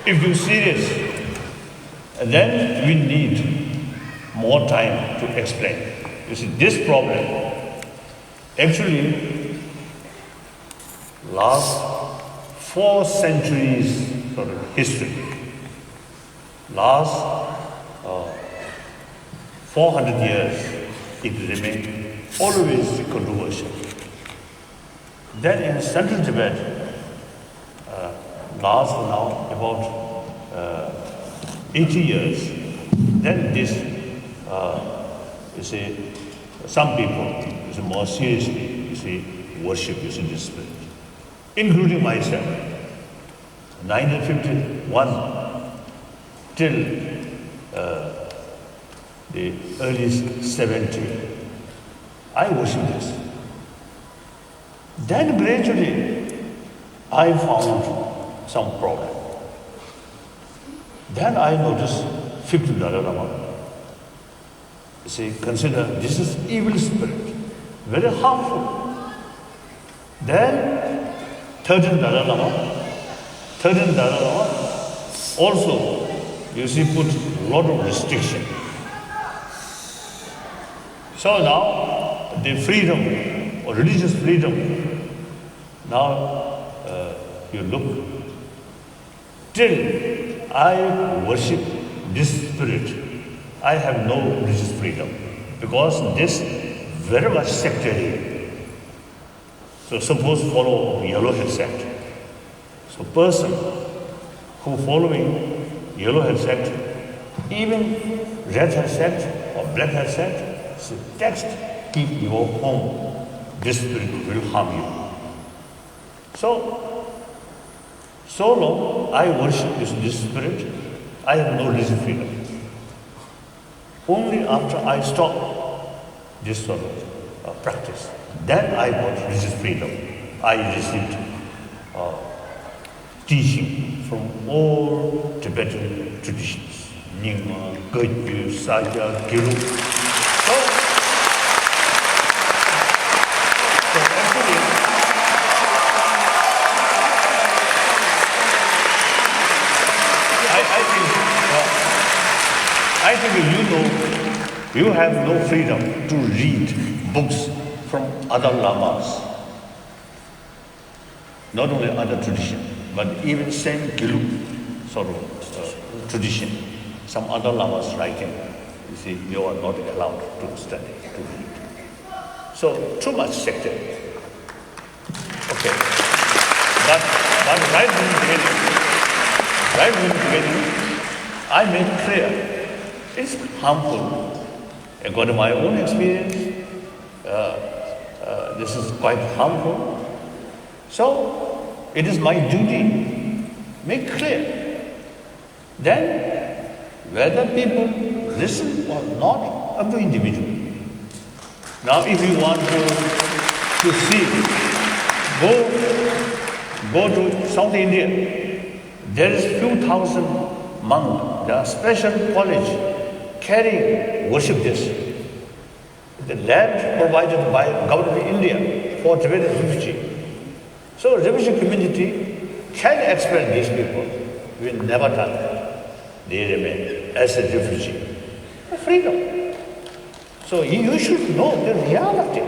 if you're serious, then we need more time to explain. You see, this problem actually last 4 centuries sort of history. Last 400 years, it remained always controversial. Then in central Tibet, last now about 80 years, then this, you see, some people, you see, more seriously, you see, worship using this spirit, including myself. 1951 till the early 70s, I worship this. Then gradually, I found some problem. Then I noticed 5th Dalai Lama. You see, consider this is evil spirit, very harmful. Then 13th Dalai Lama also, you see, put a lot of restriction. So now the freedom, or religious freedom, now you look, till I worship this spirit, I have no religious freedom, because this very much sectarian. So suppose follow yellowhead sect. So person who following yellowhead sect, even redhead sect or blackhead sect, so text, keep your home. This spirit will harm you. So long I worship this spirit, I have no religious freedom. Only after I stop this sort of practice, then I got religious freedom. I received teaching from all Tibetan traditions, Nyingma, Gurkha, Sajja, Giru. So actually, I think you have no freedom to read books from other lamas. Not only other tradition, but even same Gilu sort of tradition. Some other lamas writing, you see, you are not allowed to study, to read. So too much sector. Okay. But right from the beginning, I made clear it's harmful. According to my own experience, this is quite harmful. So it is my duty make clear. Then whether people listen or not, up to individual. Now if you want to see, go to South India. There is few thousand monks. There are special college carrying worship this. The land provided by government of India for Tibetan refugee. So refugee community can expel these people. We never done that. They remain as a refugee. Freedom. So you should know the reality.